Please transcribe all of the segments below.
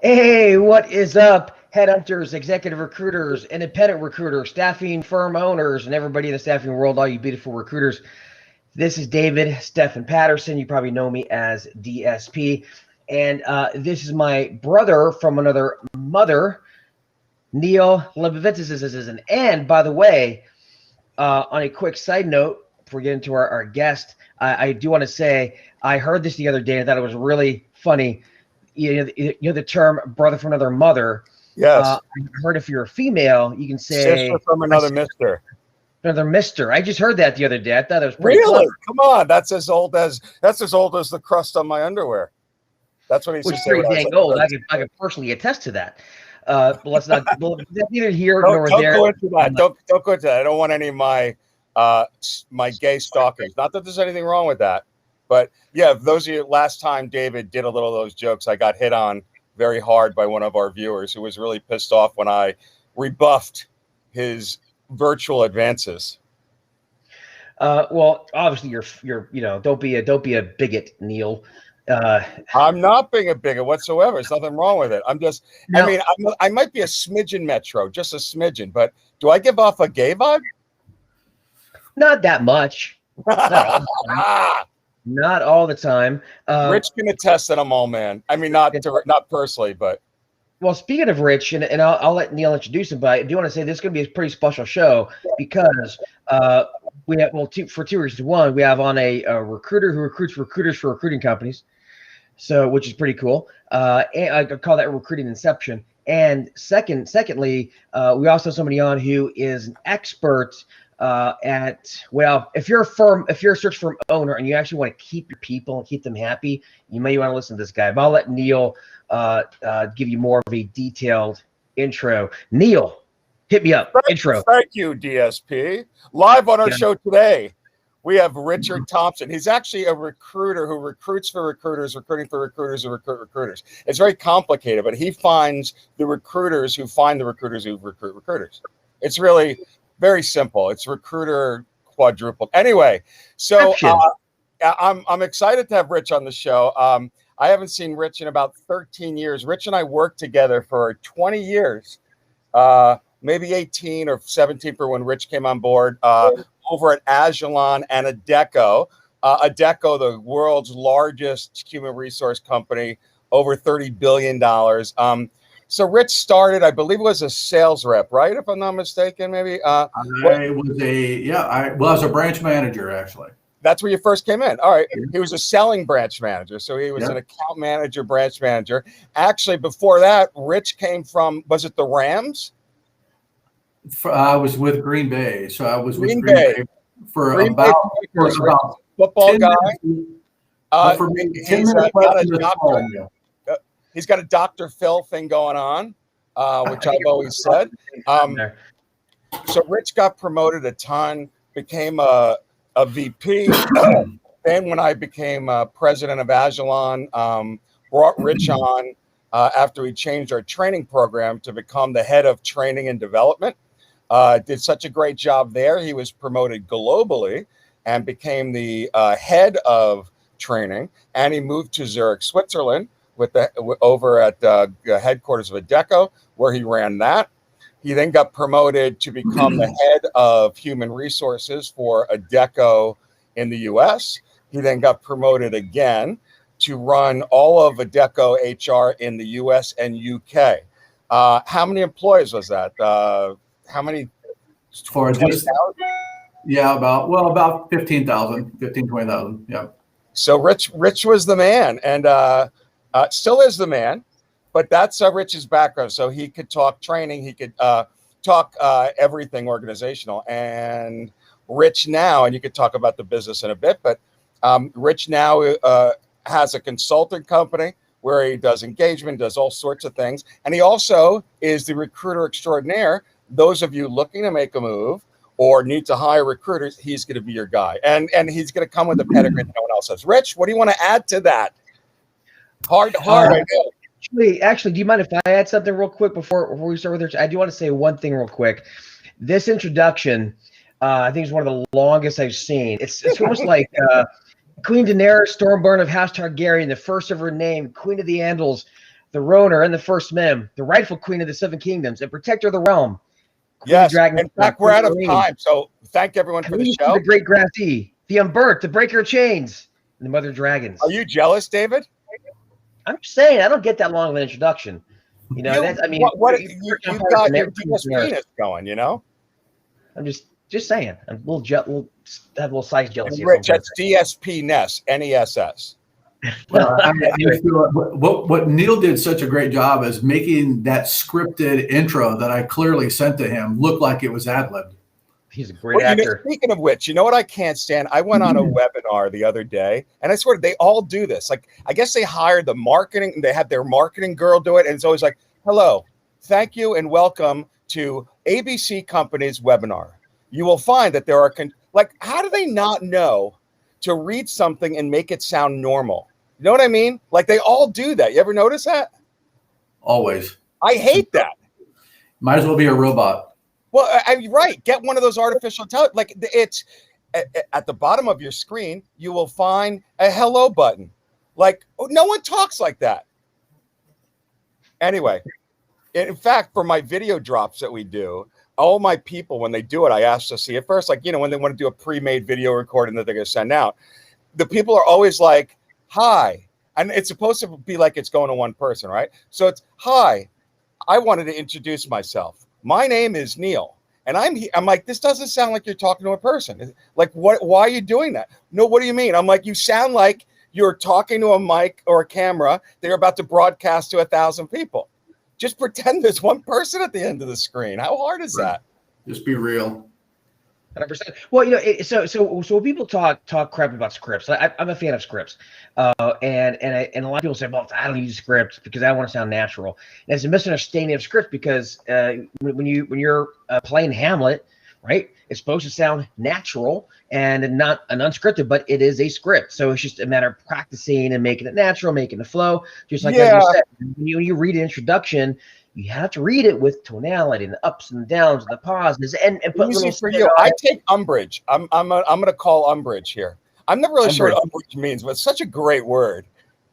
Hey, what is up, headhunters, executive recruiters, independent recruiters, staffing firm owners, and everybody in the staffing world, all you beautiful recruiters. This is David Stephen Patterson. You probably know me as DSP. And this is my brother from another mother, Neil Lebovitz. And by the way, on a quick side note, before we get into our guest, I do want to say I heard this the other day and I thought it was really funny. You know the term "brother from another mother." Yes. I heard if you're a female, you can say sister from another mister. Another mister. I just heard that the other day. I thought it was pretty Really? clever. Come on, that's as old as the crust on my underwear. That's what he used Which to is say. pretty dang old. I could personally attest to that. But let's not. Well, that's neither here nor don't there. Go into that. Don't go into that. I don't want any of my gay stalkers. Not that there's anything wrong with that, but yeah, those of you last time David did a little of those jokes, I got hit on very hard by one of our viewers who was really pissed off when I rebuffed his virtual advances. Well, obviously you're don't be a bigot, Neil. I'm not being a bigot whatsoever. There's nothing wrong with it. I'm just, no. I mean, I might be a smidgen metro, just a smidgen, but do I give off a gay vibe? Not that much. Not all the time. Rich can attest that I'm all man. I mean, not personally, but. Well, speaking of Rich, and I'll let Neil introduce him, but I do want to say this is going to be a pretty special show because we have, for two reasons. One, we have on a recruiter who recruits recruiters for recruiting companies, which is pretty cool. And I call that recruiting inception. And secondly, we also have somebody on who is an expert if you're a search firm owner and you actually want to keep your people and keep them happy, you may want to listen to this guy. But I'll let Neil give you more of a detailed intro. Neil, hit me up. Intro. Thank you, DSP. Live on our show today, we have Richard Thompson. He's actually a recruiter who recruits for recruiters, recruiting for recruiters who recruit recruiters. It's very complicated, but he finds the recruiters who find the recruiters who recruit recruiters. It's really very simple. It's recruiter quadrupled. Anyway, so I'm excited to have Rich on the show. I haven't seen Rich in about 13 years. Rich and I worked together for 20 years, maybe 18 or 17 for when Rich came on board over at Agilon and Adecco. Adecco, the world's largest human resource company, over $30 billion. So Rich started, I believe it was a sales rep, right? If I'm not mistaken, maybe. I was a branch manager, actually. That's where you first came in. All right. He was a selling branch manager. So he was an account manager, branch manager. Actually, before that, Rich came from, was it the Rams? I was with Green Bay. So I was Green with Green Bay for about football guy. For me, he's got a Dr. Phil thing going on, which I've always said. So Rich got promoted a ton, became a VP. Then when I became president of Agilon, brought Rich on after we changed our training program to become the head of training and development. Did such a great job there. He was promoted globally and became the head of training. And he moved to Zurich, Switzerland, over at the headquarters of Adecco, where he ran that. He then got promoted to become the head of human resources for Adecco in the U.S. He then got promoted again to run all of Adecco HR in the U.S. and U.K. How many employees was that? How many? For just, about 15,000, 20,000. Yeah. So Rich was the man, and still is the man. But that's Rich's background. So he could talk training. He could talk everything organizational. And Rich now, and you could talk about the business in a bit, but Rich now has a consulting company where he does engagement, does all sorts of things. And he also is the recruiter extraordinaire. Those of you looking to make a move or need to hire recruiters, he's going to be your guy. And he's going to come with a pedigree that no one else has. Rich, what do you want to add to that? Hard. I know. Actually, do you mind if I add something real quick before we start with it? I do want to say one thing real quick. This introduction, I think, is one of the longest I've seen. It's almost like Queen Daenerys, Stormborn of House Targaryen, the first of her name, Queen of the Andals, the Roner and the First Mem, the rightful Queen of the Seven Kingdoms, and Protector of the Realm. Yes, in fact, we're out of time, so thank everyone for the show. The Great Grassy, the Umbert, the Breaker of Chains, and the Mother Dragons. Are you jealous, David? I'm just saying, I don't get that long of an introduction. You know, you've got your DSP going, you know? I'm just saying. I'm we'll have a little size jealousy. Rich, that's DSP Ness, NESS. Well, I feel what Neil did such a great job is making that scripted intro that I clearly sent to him look like it was ad-libbed. He's a great actor. Speaking of which, you know what I can't stand? I went on a webinar the other day, and I swear they all do this. Like, I guess they hired the marketing, they had their marketing girl do it, and it's always like, hello, thank you, and welcome to ABC Company's webinar. You will find that there are, how do they not know to read something and make it sound normal? You know what I mean? Like, they all do that. You ever notice that? Always. I hate that. Might as well be a robot. Well, right. Get one of those artificial intelligence. Like, it's at the bottom of your screen, you will find a hello button. Like, no one talks like that. Anyway, in fact, for my video drops that we do, all my people, when they do it, I ask to see it first. Like, you know, when they want to do a pre-made video recording that they're going to send out, the people are always like, hi. And it's supposed to be like it's going to one person, right? So it's, hi, I wanted to introduce myself. My name is Neil. And I'm like, this doesn't sound like you're talking to a person. Like, why are you doing that? No, what do you mean? I'm like, you sound like you're talking to a mic or a camera that you're about to broadcast to 1,000 people. Just pretend there's one person at the end of the screen. How hard is that? Just be real. 100%. Well, you know, so when people talk crap about scripts, I'm a fan of scripts, and a lot of people say, well, I don't use scripts because I want to sound natural. And it's a misunderstanding of scripts because when you're playing Hamlet, right, it's supposed to sound natural and not an unscripted, but it is a script. So it's just a matter of practicing and making it natural, making it flow. Just like as you said, when you read an introduction, you have to read it with tonality and the ups and downs and the pauses and put little for you. I take umbrage. I'm going to call umbrage here. I'm not really sure what umbrage means, but it's such a great word,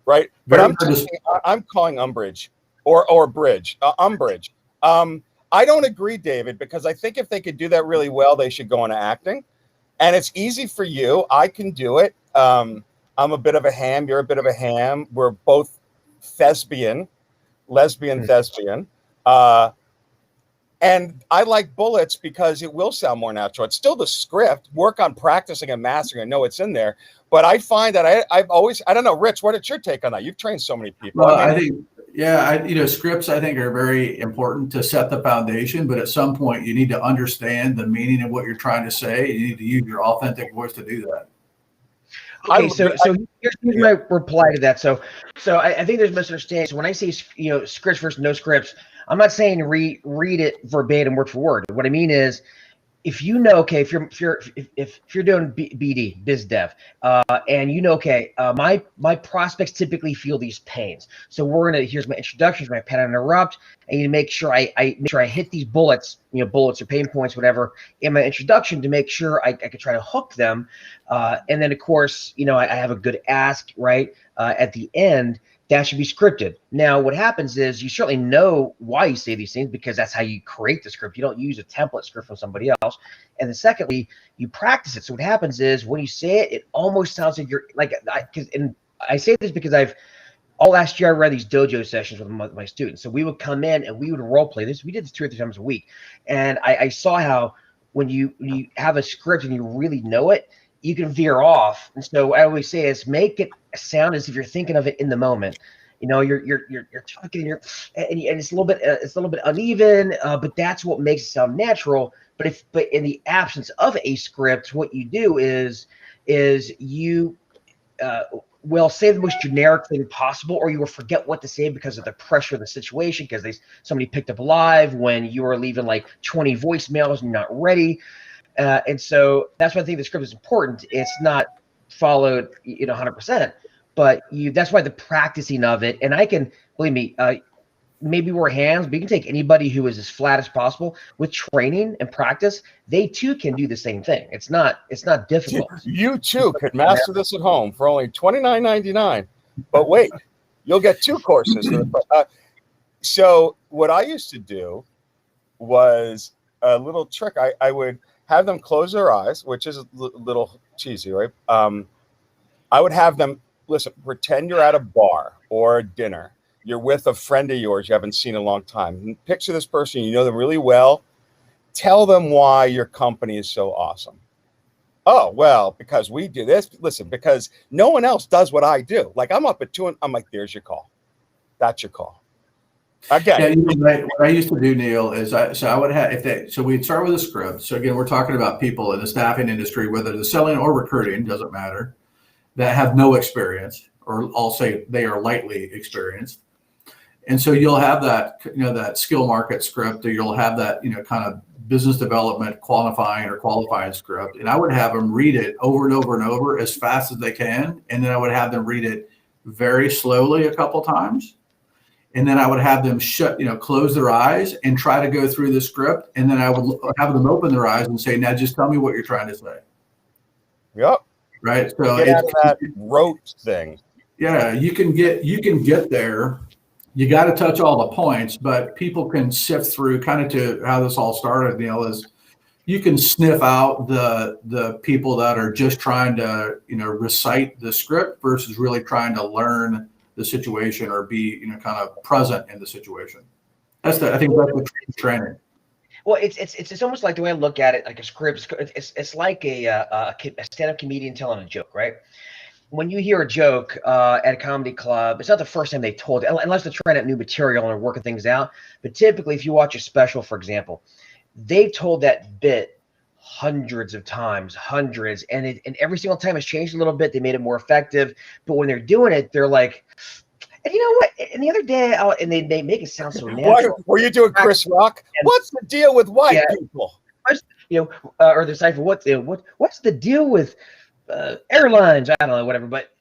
right? But I'm calling umbrage or bridge, umbrage. I don't agree, David, because I think if they could do that really well, they should go into acting. And it's easy for you. I can do it. I'm a bit of a ham. You're a bit of a ham. We're both lesbian. And I like bullets because it will sound more natural. It's still the script. Work on practicing and mastering. I know it's in there. But I find that I don't know, Rich, what is your take on that? You've trained so many people. Well, I think scripts I think are very important to set the foundation, but at some point you need to understand the meaning of what you're trying to say. You need to use your authentic voice to do that. Okay, so here's my reply to that. So I think there's misunderstanding. So when I say scripts versus no scripts, I'm not saying read it verbatim word for word. What I mean is, if you know, okay, if you're doing BD, biz dev, and my prospects typically feel these pains. So here's my introduction, my pattern interrupt, and you make sure I hit these bullets, bullets or pain points, whatever, in my introduction to make sure I could try to hook them, and then of course, I have a good ask right at the end. That should be scripted. Now, what happens is you certainly know why you say these things because that's how you create the script. You don't use a template script from somebody else. And then secondly, you practice it. So what happens is when you say it, it almost sounds like you're like, and I say this because all last year I ran these dojo sessions with my students. So we would come in and we would role play this. We did this 2 or 3 times a week. And I saw how when you have a script and you really know it, you can veer off. And so I always say is make it sound as if you're thinking of it in the moment. You're talking and it's a little bit uneven, but that's what makes it sound natural. But in the absence of a script, what you do is you will say the most generic thing possible, or you will forget what to say because of the pressure of the situation, because somebody picked up live when you were leaving like 20 voicemails and you're not ready. And so that's why I think the script is important. It's not followed, 100%, but that's why the practicing of it. And I can, believe me, maybe we're hands, but you can take anybody who is as flat as possible with training and practice. They too can do the same thing. It's not difficult. You too could master this at home for only $29.99. But wait, you'll get 2 courses. So what I used to do was a little trick. I would have them close their eyes, which is a little cheesy, right? I would have them, listen, pretend you're at a bar or a dinner. You're with a friend of yours you haven't seen in a long time. Picture this person, you know them really well. Tell them why your company is so awesome. Oh, well, because we do this. Listen, because no one else does what I do. Like I'm up at 2 and I'm like, there's your call. That's your call. Again. Yeah, what I used to do, Neil, is I would have so we'd start with a script. So again, we're talking about people in the staffing industry, whether they're selling or recruiting, doesn't matter, that have no experience, or I'll say they are lightly experienced. And so you'll have that, that skill market script, or you'll have that, kind of business development qualifying script. And I would have them read it over and over and over as fast as they can. And then I would have them read it very slowly a couple times. And then I would have them close their eyes and try to go through the script. And then I would have them open their eyes and say, now just tell me what you're trying to say. Yep. Right. So get out of that rote thing. Yeah, you can get there. You got to touch all the points, but people can sift through kind of to how this all started, Neil, is you can sniff out the people that are just trying to, recite the script versus really trying to learn the situation or be, kind of present in the situation. I think that's the training. Well, it's almost like the way I look at it, like a script. It's like a stand-up comedian telling a joke, right? When you hear a joke at a comedy club, it's not the first time they told it, unless they're trying out new material and are working things out. But typically, if you watch a special, for example, they've told that bit hundreds of times, and every single time it's changed a little bit. They made it more effective. But when they're doing it, they're like, and you know what? And the other day, and they make it sound so natural. What were you doing, Chris Rock? What's the deal with white people? Or the cipher. What's the deal with airlines? I don't know, whatever. But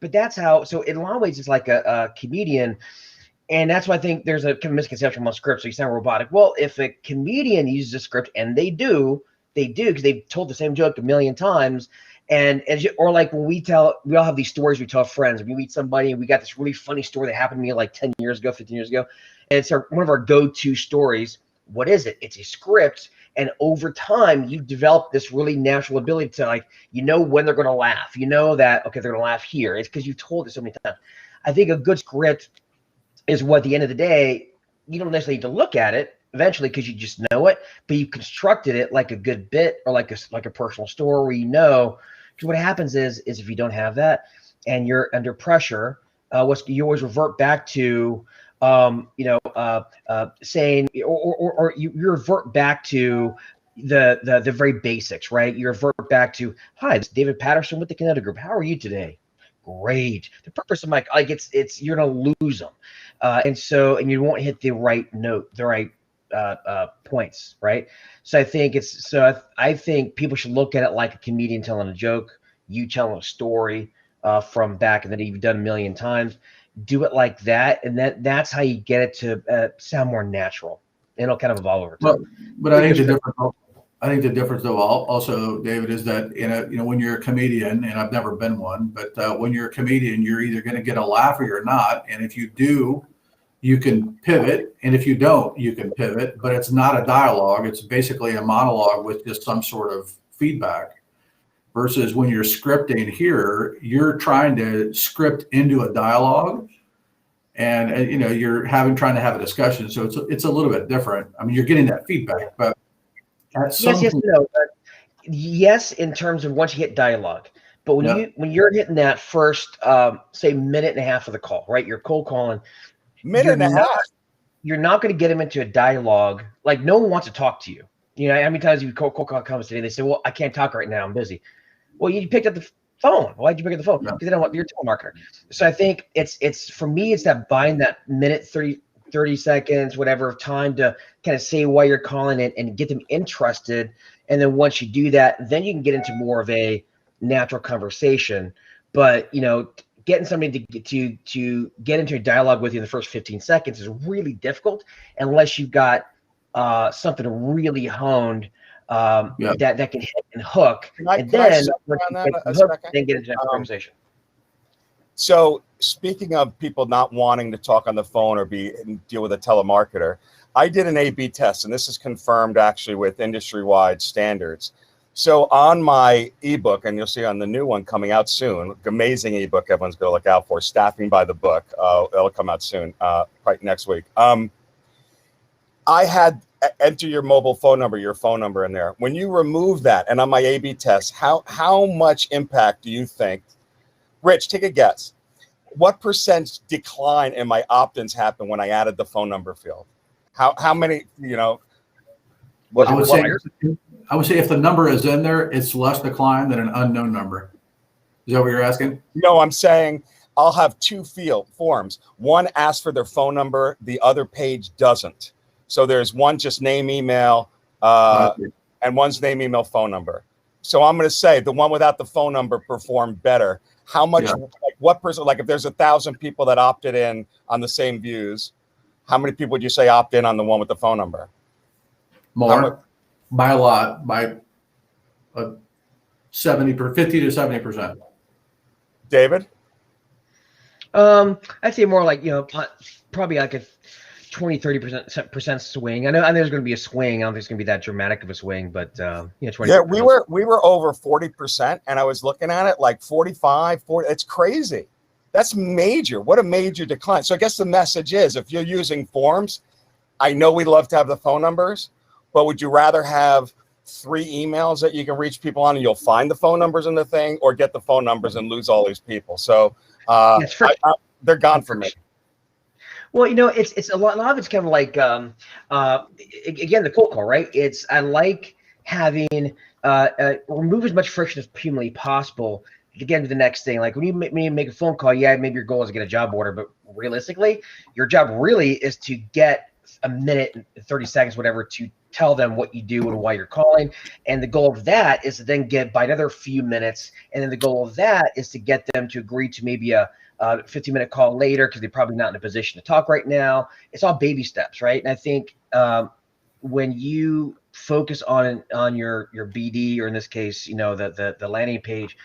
that's how. So in a lot of ways, it's like a comedian, and that's why I think there's a misconception about scripts. So you sound robotic. Well, if a comedian uses a script, and they do because they've told the same joke a million times. Or like when we all have these stories we tell friends. We meet somebody and we got this really funny story that happened to me like 10 years ago, 15 years ago. And it's one of our go-to stories. What is it? It's a script. And over time, you develop this really natural ability to when they're going to laugh. You know that, okay, they're going to laugh here. It's because you've told it so many times. I think a good script is what, at the end of the day, you don't necessarily need to look at it eventually because you just know it, but you constructed it like a good bit or like a personal story where because what happens is if you don't have that and you're under pressure, you always revert back to saying or you revert back to the very basics, right? You revert back to, hi, this is David Patterson with the Kinetic Group. How are you today? Great. The purpose of my it's you're gonna lose them, and you won't hit the right note, the right points, right? So I think people should look at it like a comedian telling a joke. You telling a story from back and that you've done a million times. Do it like that, and that's how you get it to sound more natural. And it'll kind of evolve over time. But I think the difference though also, David, is that when you're a comedian, and I've never been one, but when you're a comedian, you're either going to get a laugh or you're not. And if you do, you can pivot, and if you don't, you can pivot. But it's not a dialogue; it's basically a monologue with just some sort of feedback. Versus when you're scripting here, you're trying to script into a dialogue, and you're trying to have a discussion. So it's a little bit different. I mean, you're getting that feedback, but yes, in terms of once you hit dialogue. But when you're hitting that first, say, minute and a half of the call, right? You're cold calling. Minute and a half. You're not going to get them into a dialogue. Like no one wants to talk to you. How many times you cold call comes today? They say, "Well, I can't talk right now. I'm busy." Well, you picked up the phone. Why'd you pick up the phone? Because they don't want you're a telemarketer. So I think it's for me, it's that buying that minute, 30 seconds, whatever of time to kind of say why you're calling it and get them interested. And then once you do that, then you can get into more of a natural conversation. But getting somebody to get into a dialogue with you in the first 15 seconds is really difficult unless you've got something really honed that can hit and hook, and then get into that conversation. So speaking of people not wanting to talk on the phone or deal with a telemarketer, I did an A/B test, and this is confirmed actually with industry-wide standards. So on my ebook, and you'll see on the new one coming out soon, amazing ebook everyone's going to look out for, Staffing by the Book. It'll come out soon, probably next week. I had enter your mobile phone number, your phone number in there. When you remove that, and on my A/B test, how much impact do you think? Rich, take a guess. What percent decline in my opt-ins happened when I added the phone number field? How many, I would say if the number is in there, it's less decline than an unknown number. Is that what you're asking? No, I'm saying I'll have two forms. One asks for their phone number. The other page doesn't. So there's one just name, email, and one's name, email, phone number. So I'm going to say the one without the phone number performed better. How much, like what percent, like if there's 1,000 people that opted in on the same views, how many people would you say opt in on the one with the phone number? More, by a lot, by 50 to 70%. David? I'd say more like, probably like a 20-30% swing. I know there's going to be a swing. I don't think it's going to be that dramatic of a swing, but 20%. Yeah, we were over 40%, and I was looking at it like 45, 40. It's crazy. That's major. What a major decline. So I guess the message is, if you're using forms, I know we'd love to have the phone numbers, but would you rather have 3 emails that you can reach people on and you'll find the phone numbers in the thing, or get the phone numbers and lose all these people? So they're gone for me. Well, it's a lot of it's kind of like, again, the cold call, right? I like having, remove as much friction as humanly possible to get into the next thing. Like when you make a phone call, maybe your goal is to get a job order, but realistically, your job really is to get a minute and 30 seconds, whatever, to tell them what you do and why you're calling. And the goal of that is to then get by another few minutes. And then the goal of that is to get them to agree to maybe a 15-minute call later, because they're probably not in a position to talk right now. It's all baby steps, right? And I think when you focus on your BD, or in this case, the landing page,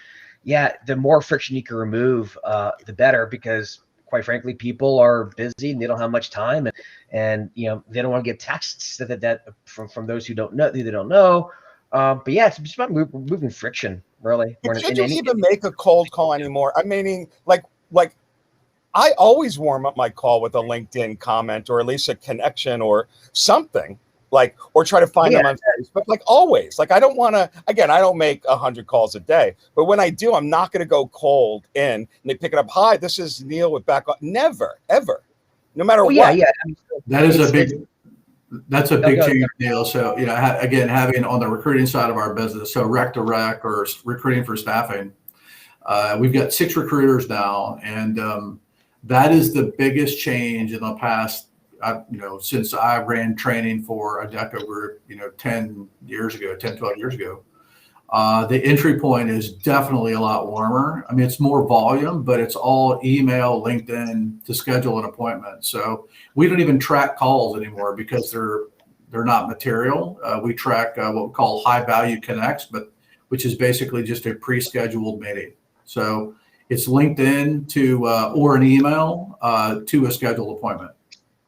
the more friction you can remove, the better, because quite frankly, people are busy and they don't have much time, and they don't want to get texts that from those who don't know. But it's just about removing friction, really. Should you even make a cold call anymore? I mean, like I always warm up my call with a LinkedIn comment, or at least a connection or something, or try to find them on Facebook, always. I don't want to, again, I don't make 100 calls a day, but when I do, I'm not going to go cold in and they pick it up. Hi, this is Neil with back. Never, ever, no matter what. That's a big change, Neil. So, again, having on the recruiting side of our business, so rec to rec, or recruiting for staffing, we've got 6 recruiters now, and that is the biggest change in the past. Since I ran training for Adecco Group, 12 years ago, the entry point is definitely a lot warmer. I mean, it's more volume, but it's all email, LinkedIn to schedule an appointment. So we don't even track calls anymore because they're not material. We track what we call high value connects, which is basically just a pre-scheduled meeting. So it's LinkedIn to or an email to a scheduled appointment.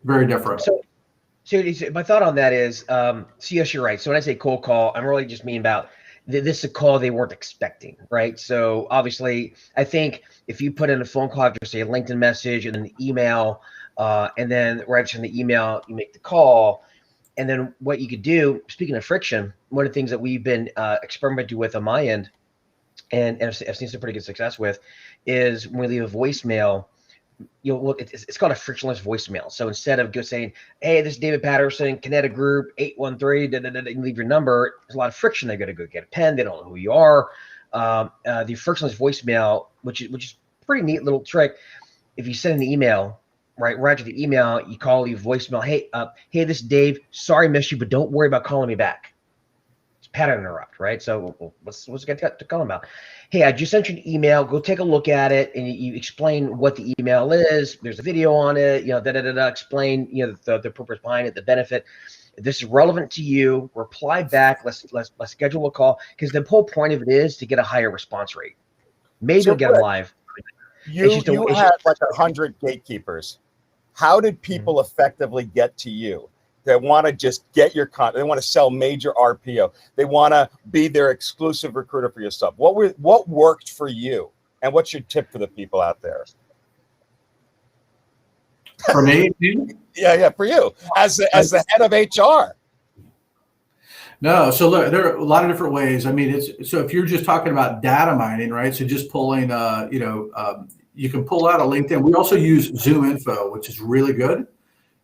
Very different. So my thought on that is, yes, you're right. So when I say cold call, I'm really just meaning about this is a call they weren't expecting, right? So obviously, I think if you put in a phone call after, say, a LinkedIn message and an email, and then right from the email, you make the call. And then what you could do, speaking of friction, one of the things that we've been experimenting with on my end, and I've seen some pretty good success with, is when we leave a voicemail, it's called a frictionless voicemail. So instead of just saying, hey, this is David Patterson, Kinetic Group, 813, and leave your number, there's a lot of friction. They got to go get a pen. They don't know who you are. The frictionless voicemail, which is a pretty neat little trick. If you send an email, right after the email, you call, leave voicemail. Hey, this is Dave. Sorry I missed you, but don't worry about calling me back. It's pattern interrupt, right? So what's get to call about? Hey, I just sent you an email. Go take a look at it, and you explain what the email is. There's a video on it. Explain the purpose behind it, the benefit. If this is relevant to you, reply back. Let's schedule a call, because the whole point of it is to get a higher response rate. Maybe you'll get them live. You had like 100 gatekeepers. How did people effectively get to you? They want to just get your content. They want to sell major RPO. They want to be their exclusive recruiter for your stuff. What worked for you? And what's your tip for the people out there? For me? Yeah, for you as the head of HR. No, so look, there are a lot of different ways. I mean, so if you're just talking about data mining, right? So just pulling, you can pull out a LinkedIn. We also use Zoom Info, which is really good.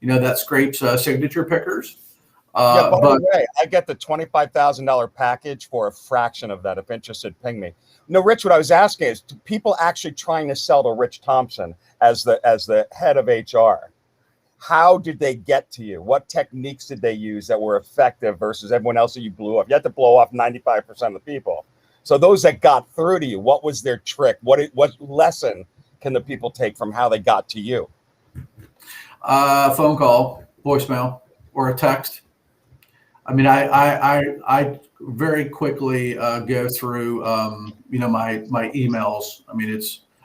That scrapes signature pickers. By the way, I get the $25,000 package for a fraction of that. If interested, ping me. No, Rich, what I was asking is, do people actually trying to sell to Rich Thompson as the head of HR? How did they get to you? What techniques did they use that were effective versus everyone else that you blew off? You had to blow off 95% of the people. So those that got through to you, what was their trick? What lesson can the people take from how they got to you? Phone call, voicemail, or a text. I mean, I very quickly go through, my emails. I mean,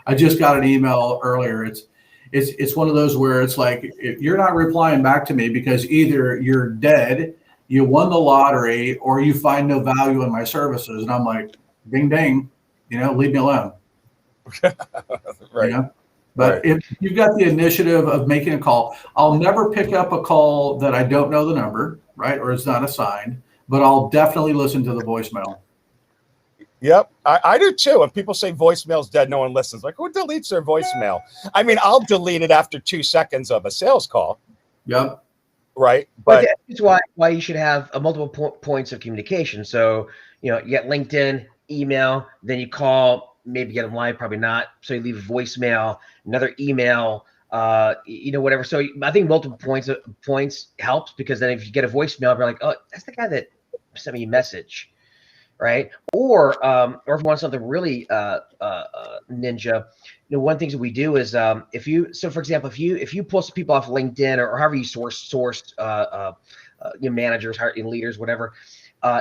I just got an email earlier. It's one of those where it's like, you're not replying back to me because either you're dead, you won the lottery, or you find no value in my services. And I'm like, ding, ding, leave me alone. Right. But if you've got the initiative of making a call, I'll never pick up a call that I don't know the number, right? Or it's not assigned, but I'll definitely listen to the voicemail. Yep, I do too. When people say voicemail's dead, no one listens. Like, who deletes their voicemail? I mean, I'll delete it after 2 seconds of a sales call. Yep. Right. But that's why you should have multiple points of communication. So, you get LinkedIn, email, then you call, maybe get them live, probably not. So you leave a voicemail, another email, whatever. So I think multiple points helps, because then if you get a voicemail, you're like, oh, that's the guy that sent me a message. Right. Or if you want something really ninja, one of the things that we do is for example, if you pull some people off LinkedIn or however you sourced managers, leaders, whatever,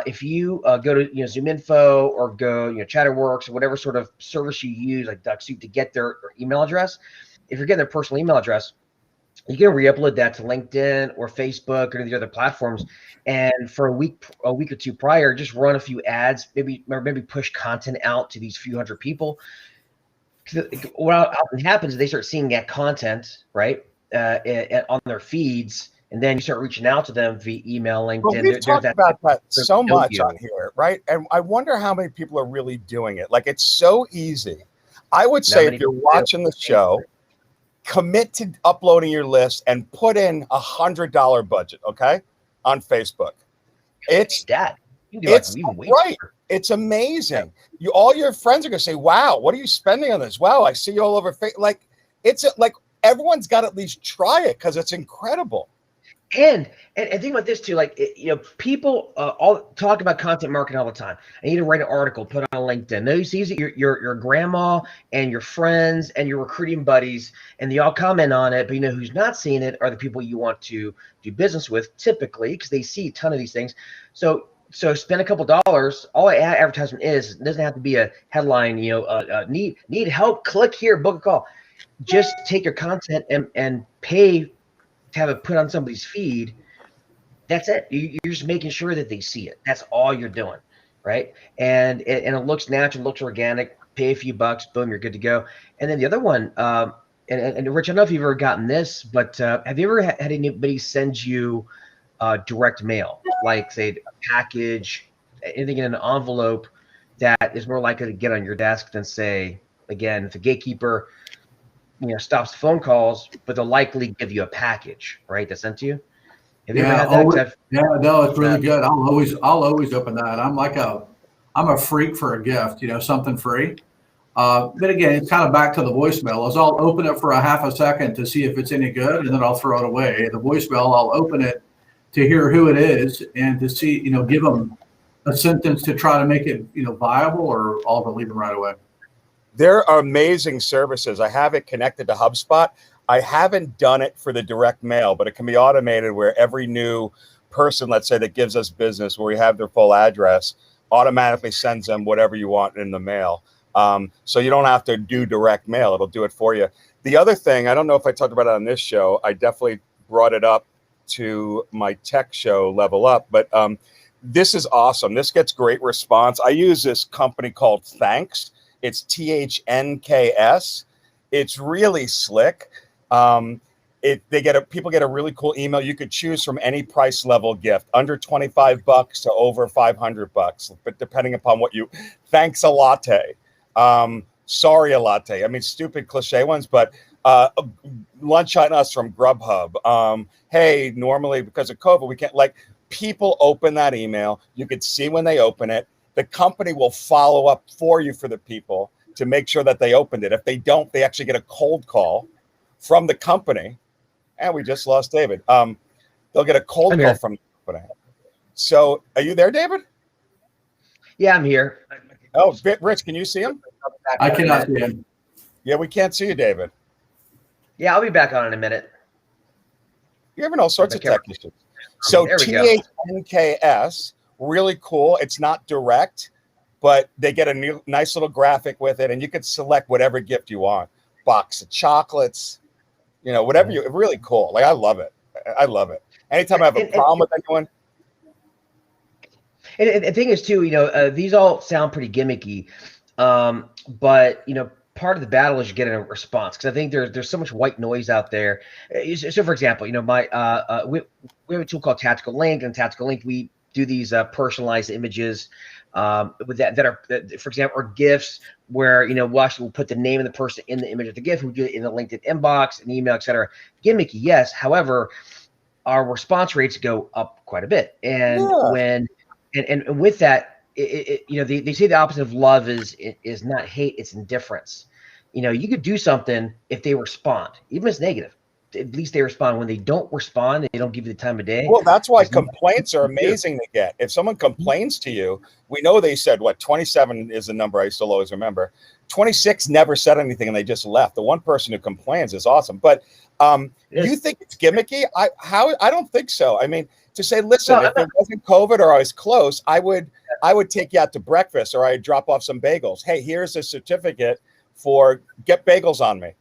if you go to Zoom Info or go Chatterworks or whatever sort of service you use like DuckSoup to get their email address, if you're getting their personal email address, you can re-upload that to LinkedIn or Facebook or the other platforms, and for a week or two prior, just run a few ads, maybe push content out to these few hundred people. What often happens is they start seeing that content right on their feeds, and then you start reaching out to them via email, LinkedIn. Well, we've talked about that so much on here, right? And I wonder how many people are really doing it. Like, it's so easy. I would say if you're watching the show, commit to uploading your list and put in $100 budget, okay, on Facebook. It's right. It's amazing. All your friends are gonna say, "Wow, what are you spending on this? Wow, I see you all over Facebook." Like, it's like everyone's got to at least try it because it's incredible. And think about this too, like people all talk about content marketing all the time. I need to write an article, put it on LinkedIn. No, you see your grandma and your friends and your recruiting buddies, and they all comment on it. But who's not seeing it are the people you want to do business with, typically, because they see a ton of these things. So spend a couple dollars. All advertisement is, it doesn't have to be a headline. Need help? Click here, book a call. Just take your content and pay to have it put on somebody's feed. That's it. You're just making sure that they see it. That's all you're doing, right? And it looks natural, looks organic. Pay a few bucks, boom, you're good to go. And then the other one, and Rich, I don't know if you've ever gotten this, but have you ever had anybody send you direct mail, like say a package, anything in an envelope that is more likely to get on your desk than, say, again, if the gatekeeper stops the phone calls, but they'll likely give you a package, right? That's sent to you. Have you ever had that? No, it's really good. I'll always open that. I'm a freak for a gift, something free. But again, it's kind of back to the voicemail. Is I'll open it for a half a second to see if it's any good, and then I'll throw it away. The voicemail, I'll open it to hear who it is and to see, give them a sentence to try to make it, viable, or I'll leave them right away. There are amazing services. I have it connected to HubSpot. I haven't done it for the direct mail, but it can be automated where every new person, let's say, that gives us business, where we have their full address, automatically sends them whatever you want in the mail. So you don't have to do direct mail. It'll do it for you. The other thing, I don't know if I talked about it on this show. I definitely brought it up to my tech show, Level Up, but this is awesome. This gets great response. I use this company called Thanks. It's THNKS. It's really slick. People get a really cool email. You could choose from any price level gift, under $25 to over $500, but depending upon what you. Thanks a latte. Sorry a latte. I mean, stupid cliche ones, but lunch on us from Grubhub. Hey, normally because of COVID, we can't, like, people open that email. You could see when they open it. The company will follow up for you for the people to make sure that they opened it. If they don't, they actually get a cold call from the company. And we just lost David. They'll get a cold call from the company. So are you there, David? Yeah, I'm here. Oh, Rich, can you see him? I cannot see him. Yeah, we can't see you, David. Yeah, I'll be back on in a minute. You're having all sorts of tech issues. So THNKS, really cool. It's not direct, but they get a nice little graphic with it, and you can select whatever gift you want. Box of chocolates, whatever you. Really cool. Like, I love it. I love it. Anytime I have a problem with anyone. And the thing is, too, these all sound pretty gimmicky, but part of the battle is getting a response, because I think there's so much white noise out there. So, for example, we have a tool called Tactical Link, and Tactical Link, we do these personalized images with that are, for example, or GIFs where we'll put the name of the person in the image of the GIF. We do it in the LinkedIn inbox, an email, etc. Gimmicky, yes. However, our response rates go up quite a bit, and with that, they say the opposite of love is not hate, it's indifference. You could do something if they respond, even if it's negative. At least they respond. When they don't respond, they don't give you the time of day. Well, that's why complaints are amazing to get. If someone complains to you, we know they said, 27 is the number I used to always remember. 26 never said anything and they just left. The one person who complains is awesome. But you think it's gimmicky? I don't think so. I mean, to say, listen, if it wasn't COVID or I was close, I would take you out to breakfast, or I'd drop off some bagels. Hey, here's a certificate for get bagels on me.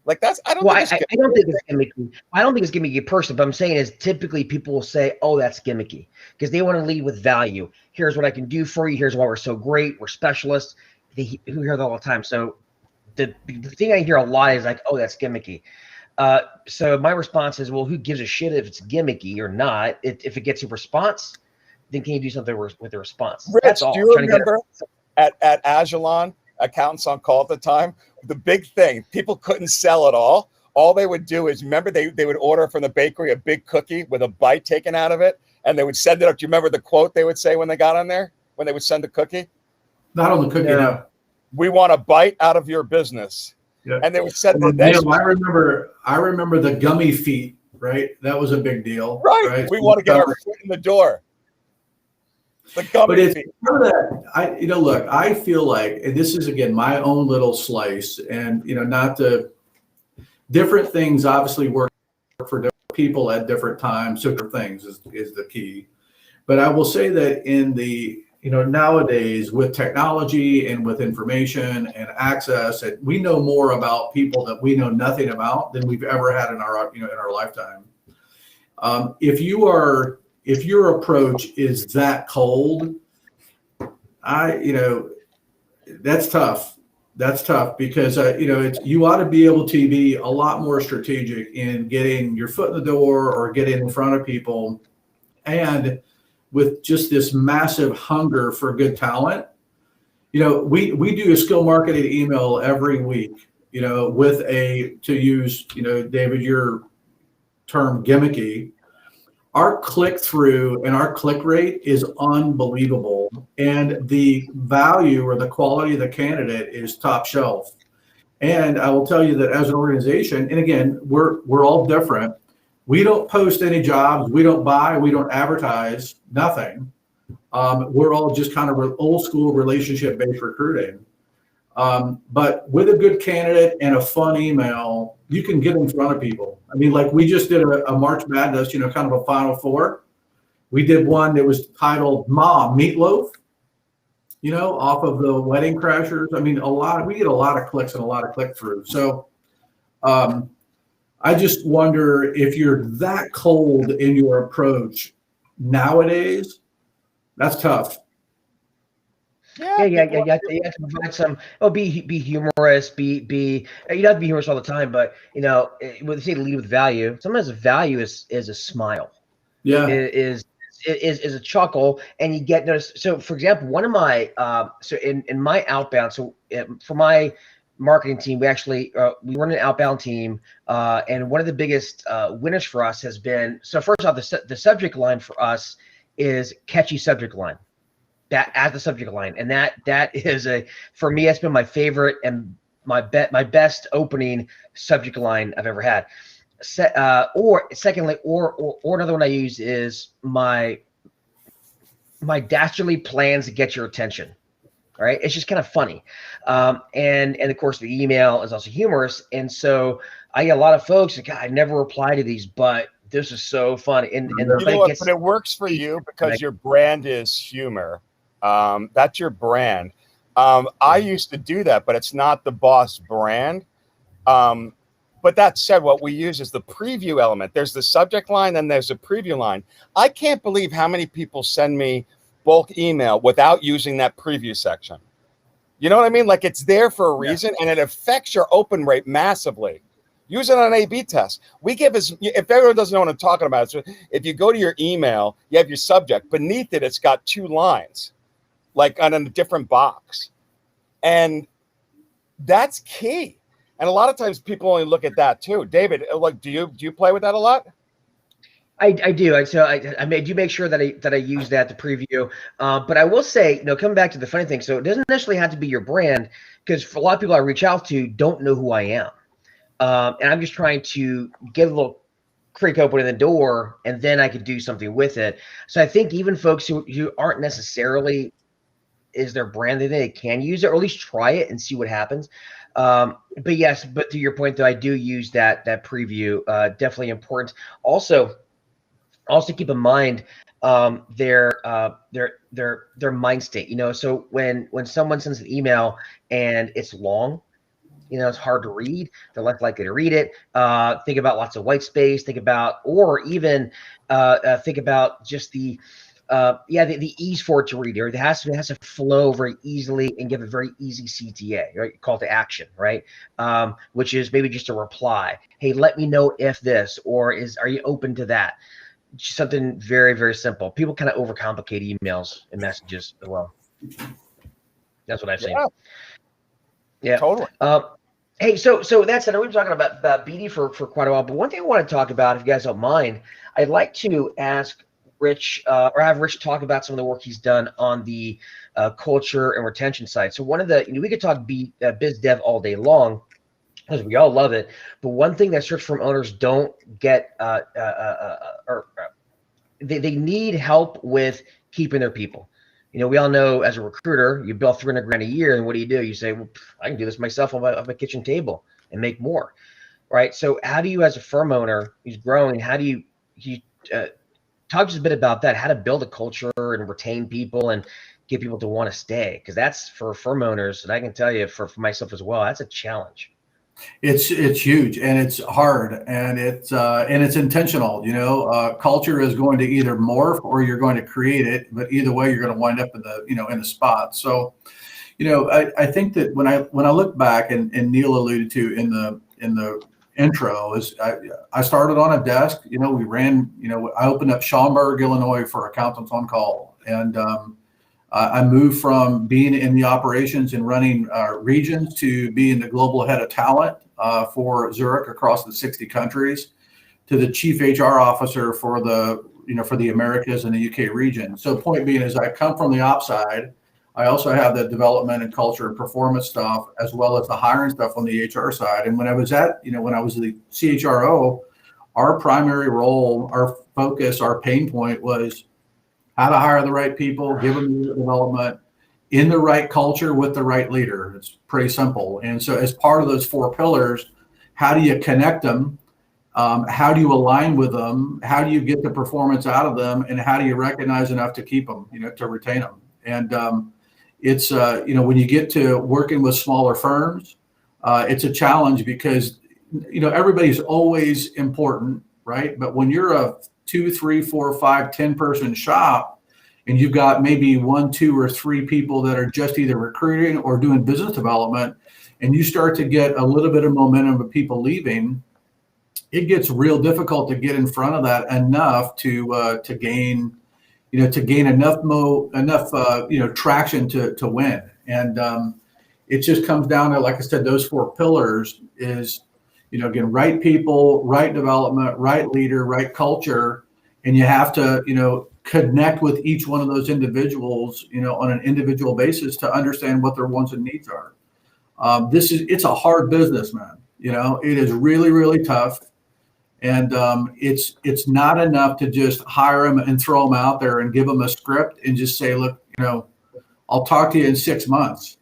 Like, that's, I don't think it's gimmicky. I don't think it's gimmicky person, but I'm saying is typically people will say, oh, that's gimmicky, because they want to lead with value. Here's what I can do for you. Here's why we're so great. We're specialists. They hear that all the time. So the thing I hear a lot is like, oh, that's gimmicky. So my response is, well, who gives a shit if it's gimmicky or not? If it gets a response, then can you do something with the response? Rich, that's all. Do you remember at Agilon, accountants on call at the time, the big thing, people couldn't sell it all. All they would do is, remember, they would order from the bakery a big cookie with a bite taken out of it, and they would send it up. Do you remember the quote they would say when they got on there, when they would send the cookie? Not on the cookie, no. We want a bite out of your business. Yeah. And they would send I remember the gummy feet, right? That was a big deal. Right. We want to get our foot in the door. The gummy feet. Look, I feel like, and this is, again, my own little slice, and not the different things obviously work for different people at different times. So different things is the key. But I will say that in the nowadays, with technology and with information and access, and we know more about people that we know nothing about than we've ever had in our in our lifetime. If your approach is that cold, that's tough. That's tough because you ought to be able to be a lot more strategic in getting your foot in the door or getting in front of people, and with just this massive hunger for good talent. We do a skill marketing email every week, with to use, David, your term gimmicky. Our click through and our click rate is unbelievable. And the value or the quality of the candidate is top shelf. And I will tell you that as an organization, and again, we're all different. We don't post any jobs. We don't buy. We don't advertise. Nothing. We're all just kind of old school relationship-based recruiting. But with a good candidate and a fun email, you can get in front of people. I mean, like we just did a March Madness, kind of a Final Four. We did one that was titled Mom Meatloaf. off of the Wedding Crashers. I mean, we get a lot of clicks and a lot of click through. So I just wonder if you're that cold in your approach nowadays. That's tough. Yeah. You have to provide some. Oh, be humorous. Be. You don't have to be humorous all the time, but when they say lead with value, sometimes the value is a smile. Yeah. Is a chuckle, and you get noticed. So, for example, one of my in my outbound. So, for my marketing team, we run an outbound team, and one of the biggest winners for us has been. So, first off, the subject line for us is catchy subject line. That as the subject line, and that is for me, it's been my favorite and my best opening subject line I've ever had. Or secondly, or another one I use is my dastardly plans to get your attention. All right, it's just kind of funny, and of course the email is also humorous, and so I get a lot of folks like, God, I never reply to these, but this is so fun, and but it works for you because your brand is humor. That's your brand. I used to do that, but it's not the boss brand. But that said, what we use is the preview element. There's the subject line, and there's a preview line. I can't believe how many people send me bulk email without using that preview section. You know what I mean? Like, it's there for a reason, and it affects your open rate massively. Use it on an A/B test. If everyone doesn't know what I'm talking about, so if you go to your email, you have your subject. Beneath it, it's got 2 lines, like on a different box. And that's key. And a lot of times people only look at that too. David, like, do you play with that a lot? I do. I do make sure that I use that to preview. But I will say, coming back to the funny thing, so it doesn't necessarily have to be your brand, because for a lot of people I reach out to don't know who I am. And I'm just trying to get a little creak open in the door, and then I could do something with it. So I think even folks who aren't necessarily is their brand, they can use it, or at least try it and see what happens. But yes, but to your point though, I do use that preview. Definitely important. Also keep in mind their mind state. So when someone sends an email and it's long, it's hard to read, they're less likely to read it. Think about lots of white space. Think about, or even think about just the ease for it to read, or it has to flow very easily and give a very easy CTA, right? Call to action, right? Which is maybe just a reply. Hey, let me know if this, or are you open to that? Just something very, very simple. People kind of overcomplicate emails and messages as well. That's what I've seen. Yeah. Totally. Hey, so that said, we've been talking about BD for quite a while, but one thing I want to talk about, if you guys don't mind, I'd like to ask Rich, or have Rich talk about some of the work he's done on the culture and retention side. So one of the, we could talk biz dev all day long, because we all love it. But one thing that search firm owners don't get, they need help with keeping their people. We all know as a recruiter, you bill $300,000 a year, and what do? You say, well, I can do this myself on my kitchen table and make more, right? So how do you, as a firm owner who's growing, how do you talk just a bit about that, how to build a culture and retain people and get people to want to stay? Because that's for firm owners, and I can tell you for myself as well, that's a challenge. It's huge, and it's hard, and it's intentional. Culture is going to either morph or you're going to create it, but either way, you're going to wind up in the spot. So, I think that when I look back, and Neil alluded to in the intro, is I started on a desk. We ran. I opened up Schaumburg, Illinois, for Accountants on Call, and I moved from being in the operations and running regions to being the global head of talent for Zurich across the 60 countries, to the chief HR officer for the Americas and the UK region. So point being is I come from the ops side. I also have the development and culture and performance stuff, as well as the hiring stuff on the HR side. And when I was the CHRO, our primary role, our focus, our pain point was how to hire the right people, give them the development in the right culture with the right leader. It's pretty simple. And so as part of those 4 pillars, how do you connect them? How do you align with them? How do you get the performance out of them? And how do you recognize enough to keep them, to retain them? And it's when you get to working with smaller firms, it's a challenge because everybody's always important, right? But when you're a 2, 3, 4, 5, 10 person shop, and you've got maybe 1, 2, or 3 people that are just either recruiting or doing business development, and you start to get a little bit of momentum of people leaving, it gets real difficult to get in front of that enough to gain enough traction to win. And it just comes down to, like I said, those 4 pillars is, again, right people, right development, right leader, right culture. And you have to, connect with each one of those individuals, on an individual basis to understand what their wants and needs are. It's a hard business, man. It is really, really tough. And it's not enough to just hire them and throw them out there and give them a script and just say, look, I'll talk to you in 6 months.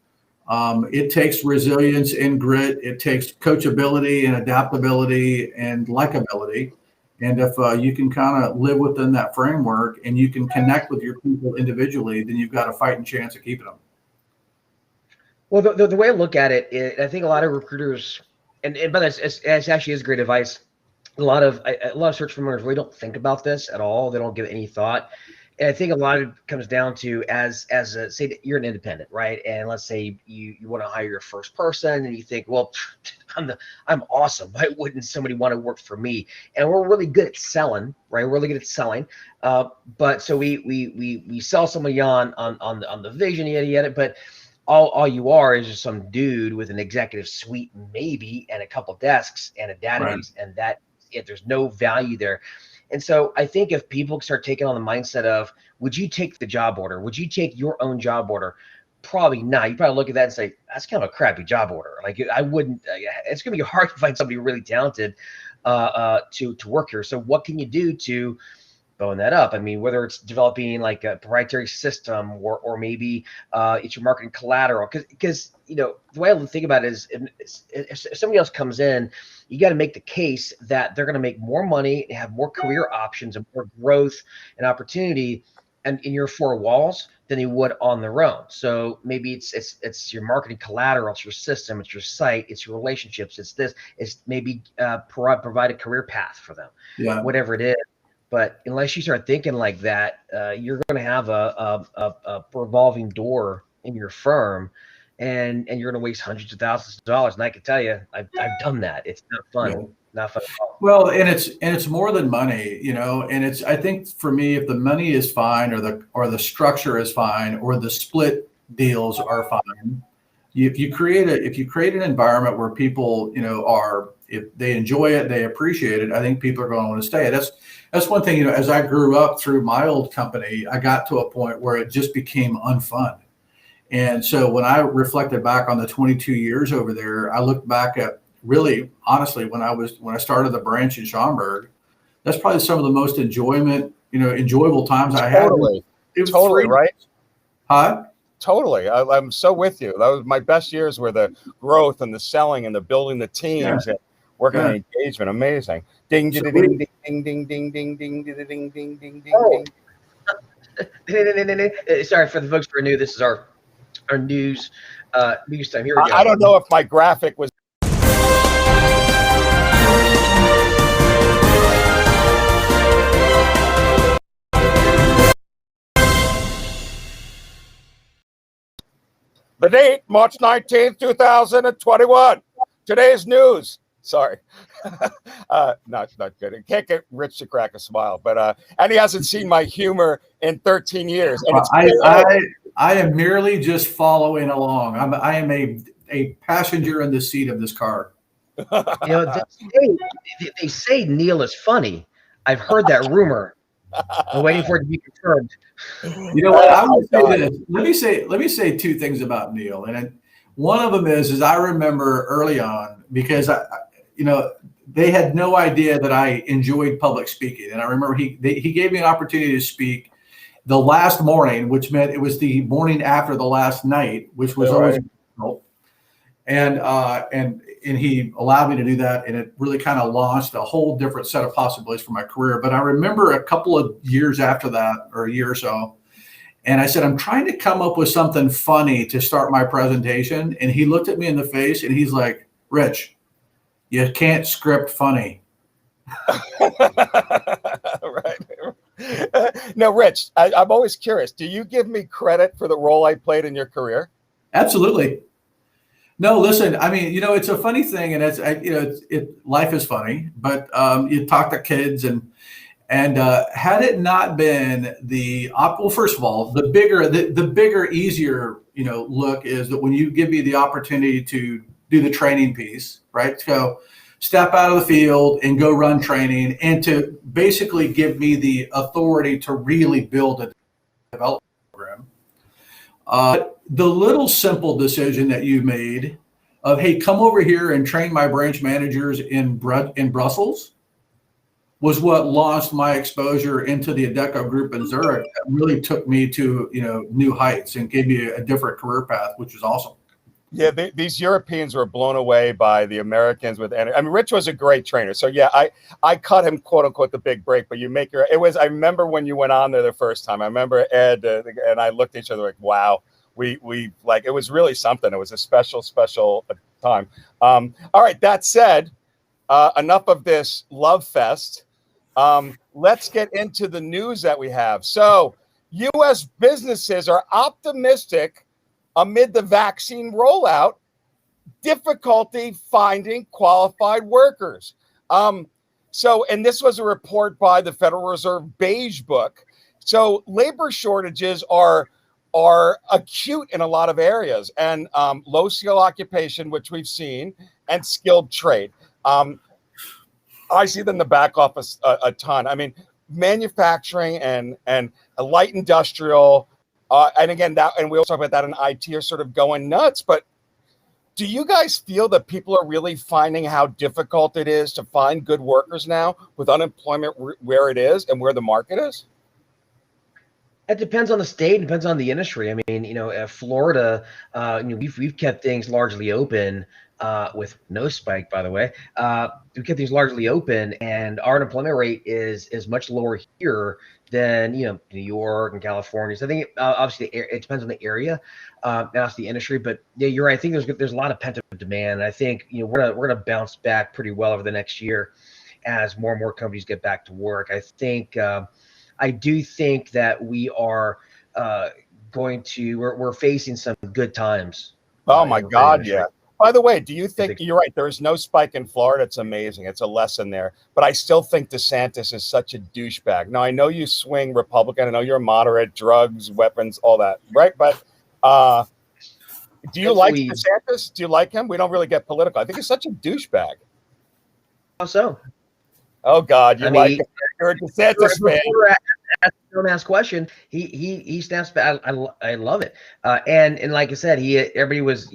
It takes resilience and grit. It takes coachability and adaptability and likability. And if you can kind of live within that framework and you can connect with your people individually, then you've got a fighting chance of keeping them. Well, the way I look at it, I think a lot of recruiters, and by this, it actually is great advice. A lot of search firm owners really don't think about this at all. They don't give it any thought. And I think a lot of it comes down to say you're an independent, right? And let's say you want to hire your first person, and you think, well, I'm awesome. Why wouldn't somebody want to work for me? And we're really good at selling, right? We're really good at selling. But so we sell somebody on the vision, yada. But all you are is just some dude with an executive suite, maybe, and a couple desks and a database, right. And there's no value there. And so I think if people start taking on the mindset of, would you take the job order? Would you take your own job order? Probably not. You probably look at that and say, that's kind of a crappy job order. Like, I wouldn't, it's going to be hard to find somebody really talented to work here. So what can you do to bone that up? I mean, whether it's developing like a proprietary system or maybe it's your marketing collateral, because the way I think about it is if somebody else comes in, you got to make the case that they're going to make more money and have more career options and more growth and opportunity and in your 4 walls than they would on their own. So maybe it's your marketing collateral, it's your system, it's your site, it's your relationships, it's maybe provide a career path for them, whatever it is. But unless you start thinking like that, you're going to have a revolving door in your firm, and you're going to waste hundreds of thousands of dollars. And I can tell you, I've done that. It's not fun. Yeah. Not fun at all. Well, and it's more than money, and I think for me, if the money is fine or the structure is fine or the split deals are fine, if you create an environment where people, if they enjoy it, they appreciate it, I think people are going to want to stay. That's one thing, as I grew up through my old company, I got to a point where it just became unfun. And so when I reflected back on the 22 years over there, I looked back at really, honestly, when I started the branch in Schaumburg, that's probably some of the most enjoyable times I had. Totally, right? Huh? Totally. I'm so with you. That was my best years, were the growth and the selling and the building the teams and working on engagement. Amazing. Ding, ding, ding, ding, ding, ding, ding, ding, ding, ding, ding, ding, ding. Sorry for the folks who are new. This is our news time. Here we go. I don't know if my graphic was. The date, March 19th, 2021. Today's news. Sorry. Not good. It can't get Rich to crack a smile, but and he hasn't seen my humor in 13 years. And I am merely just following along. I am a passenger in the seat of this car. They say Neil is funny. I've heard that rumor. I'm waiting for it to be confirmed. You know what? I would say this. Let me say 2 things about Neil. And one of them is I remember early on, because they had no idea that I enjoyed public speaking. And I remember he gave me an opportunity to speak the last morning, which meant it was the morning after the last night, which was always difficult. And he allowed me to do that, and it really kind of launched a whole different set of possibilities for my career. But I remember a couple of years after that, or a year or so, And I said, I'm trying to come up with something funny to start my presentation. And he looked at me in the face and he's like, Rich, you can't script funny. Right. Now, Rich, I'm always curious. Do you give me credit for the role I played in your career? Absolutely. No, listen, I mean, it's a funny thing, and life is funny, but you talk to kids and had it not been well, first of all, the bigger, easier, look is that when you give me the opportunity to do the training piece, right? To go step out of the field and go run training and to basically give me the authority to really build a development program. The little simple decision that you made of, hey, come over here and train my branch managers in Brussels was what launched my exposure into the Adecco group in Zurich. That really took me to new heights and gave me a different career path, which was awesome. Yeah, these Europeans were blown away by the Americans with energy. I mean, Rich was a great trainer. So yeah, I cut him, quote unquote, the big break. But I remember when you went on there the first time. I remember Ed and I looked at each other like, wow, we like, it was really something. It was a special time. All right, that said, enough of this love fest. Let's get into the news that we have. So U.S. businesses are optimistic amid the vaccine rollout, difficulty finding qualified workers. And this was a report by the Federal Reserve Beige Book. So labor shortages are acute in a lot of areas, and low skill occupation, which we've seen, and skilled trade. I see them in the back office a ton. I mean, manufacturing and a light industrial, and again, and we also talk about that in IT are sort of going nuts. But do you guys feel that people are really finding how difficult it is to find good workers now with unemployment where it is and where the market is? It depends on the state. It depends on the industry. I mean, Florida, we've kept things largely open with no spike, by the way. We kept things largely open, and our unemployment rate is much lower here than New York and California. So I think obviously it depends on the area, and also the industry. But yeah, you're right. I think there's a lot of pent up demand. And I think we're gonna bounce back pretty well over the next year as more and more companies get back to work. I do think that we are we're facing some good times. Oh my God, yeah. By the way, do you think you're right? There is no spike in Florida. It's amazing. It's a lesson there. But I still think DeSantis is such a douchebag. Now, I know you swing Republican. I know you're moderate, drugs, weapons, all that, right? But do you like DeSantis? Do you like him? We don't really get political. I think he's such a douchebag. How so? Oh God, you're a DeSantis fan. Don't ask question. He snaps back. I love it. And like I said, everybody was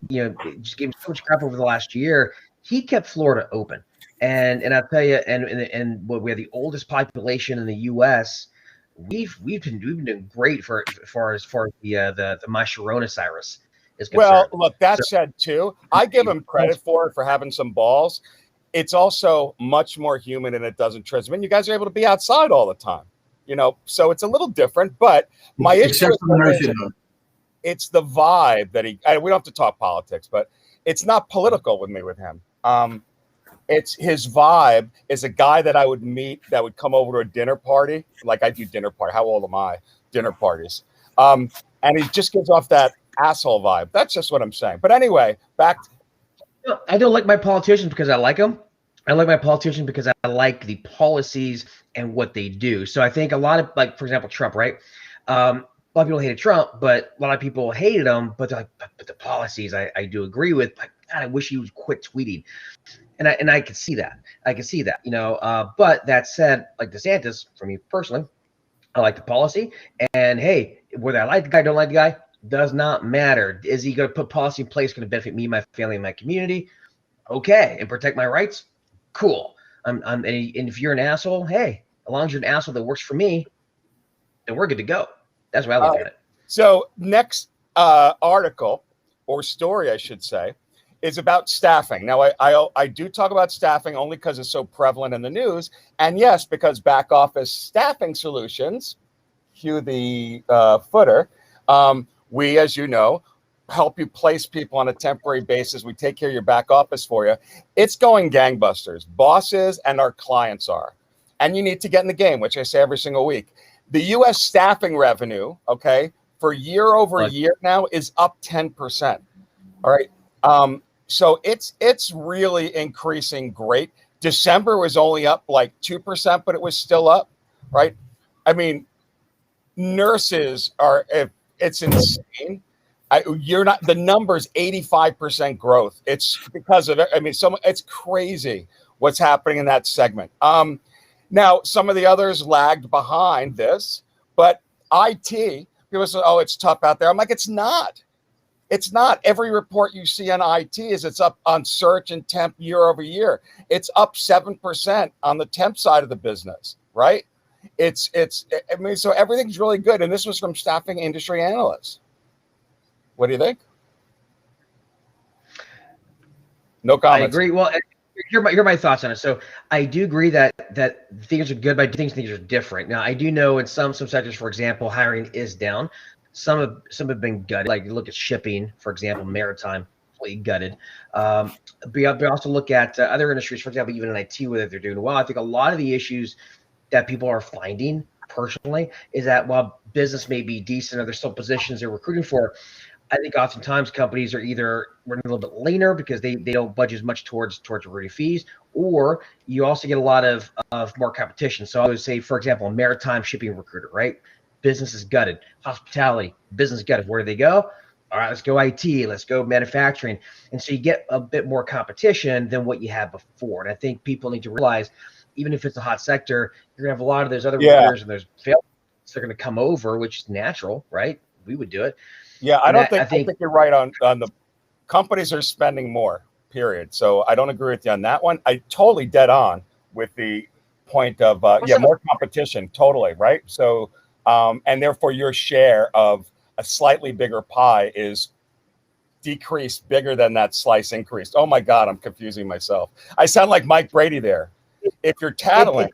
just gave him so much crap over the last year. He kept Florida open, and I'll tell you, and we have the oldest population in the U.S. We've been doing great for as far as the Myshoronisaurus is concerned. Well, look, that said too, I give him credit for having some balls. It's also much more human and it doesn't transmit. You guys are able to be outside all the time, so it's a little different. But my issue is it's the vibe that we don't have to talk politics, but it's not political with him. It's his vibe is a guy that I would meet that would come over to a dinner party. Like I do dinner party. How old am I? Dinner parties. And he just gives off that asshole vibe. That's just what I'm saying. But anyway, back. I don't like my politicians because I like them. I like my politicians because I like the policies and what they do. So I think a lot of, like, for example, Trump, right? A lot of people hated Trump, but a lot of people hated him. But they're like, but the policies I do agree with. Like, God, I wish he would quit tweeting. And I could see that. But that said, like DeSantis, for me personally, I like the policy. And hey, whether I like the guy, don't like the guy, does not matter. Is he going to put policy in place going to benefit me, my family, and my community? Okay, and protect my rights. Cool. And if you're an asshole, hey, as long as you're an asshole that works for me, then we're good to go. That's why I look at it. So next article or story, I should say, is about staffing. Now, I do talk about staffing only because it's so prevalent in the news. And yes, because back office staffing solutions, cue the footer, We, as you know, help you place people on a temporary basis. We take care of your back office for you. It's going gangbusters. Bosses and our clients are. And you need to get in the game, which I say every single week. The U.S. staffing revenue, okay, for year over year now is up 10%. All right. So it's really increasing great. December was only up like 2%, but it was still up, right? I mean, nurses are, it's insane. The number's 85% growth. It's because of it. I mean, it's crazy what's happening in that segment. Now, some of the others lagged behind this, but IT, people say, oh, it's tough out there. I'm like, it's not. It's not. Every report you see on IT is it's up on search and temp year over year. It's up 7% on the temp side of the business, right? I mean, so everything's really good. And this was from staffing industry analysts. What do you think? No comments. I agree. Well, hear my thoughts on it. So I do agree that things are good, but I do think things are different. Now, I do know in some sectors, for example, hiring is down. Some have been gutted. Like look at shipping, for example, maritime, completely gutted. But also look at other industries, for example, even in IT, whether they're doing well. I think a lot of the issues that people are finding personally is that while business may be decent or there's still positions they're recruiting for, I think oftentimes companies are either running a little bit leaner because they don't budget as much towards recruiting fees, or you also get a lot of more competition. So I would say, for example, a maritime shipping recruiter, right? Business is gutted. Hospitality, business gutted. Where do they go? All right, let's go IT, let's go manufacturing. And so you get a bit more competition than what you had before. And I think people need to realize, even if it's a hot sector, you're going to have a lot of those other recruiters and there's failures. They're going to come over, which is natural, right? We would do it. Yeah, I think you're right on the companies are spending more, period. So I don't agree with you on that one. I totally dead on with the point of, more competition, totally, right? So, and therefore your share of a slightly bigger pie is decreased bigger than that slice increased. Oh my God, I'm confusing myself. I sound like Mike Brady there. If you're tattling,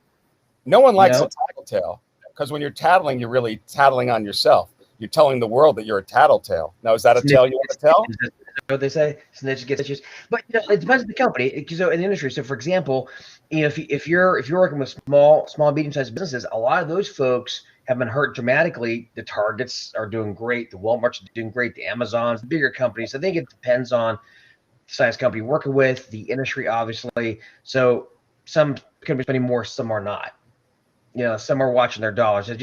no one likes a tattletale, because when you're tattling, you're really tattling on yourself. You're telling the world that you're a tattletale. Now, is that a tale you want to tell? Is that what they say? Snitch gets stitches. But it depends on the company. So in the industry, so for example, if you're working with small, medium-sized businesses, a lot of those folks have been hurt dramatically. The Targets are doing great. The Walmarts are doing great. The Amazons, the bigger companies. I think it depends on the size company you're working with, the industry, obviously. So some companies are spending more, some are not. Some are watching their dollars. It's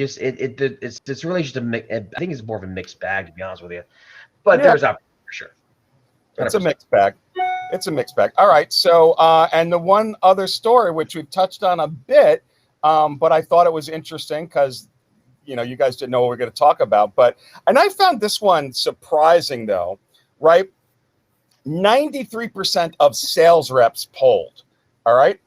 really just I think it's more of a mixed bag, to be honest with you. But there's opportunity for sure. 100%. It's a mixed bag. It's a mixed bag. All right. So, and the one other story, which we've touched on a bit, but I thought it was interesting because, you guys didn't know what we're going to talk about. And I found this one surprising, though, right? 93% of sales reps polled. All right.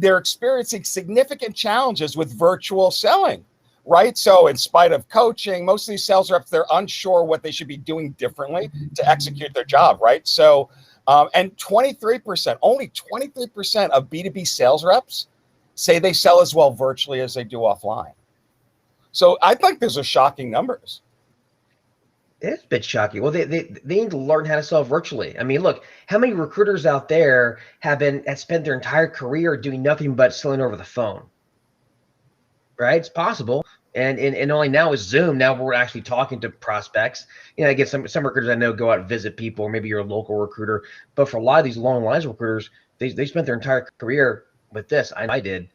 They're experiencing significant challenges with virtual selling, right? So in spite of coaching, most of these sales reps, they're unsure what they should be doing differently to execute their job, right? So, and 23%, only 23% of B2B sales reps say they sell as well virtually as they do offline. So I think those are shocking numbers. It's a bit shocking. Well, they need to learn how to sell virtually. I mean, look, how many recruiters out there have spent their entire career doing nothing but selling over the phone? Right? It's possible. And only now is Zoom. Now we're actually talking to prospects. I get some recruiters I know go out and visit people, or maybe you're a local recruiter. But for a lot of these long lines recruiters, they spent their entire career with this. I did.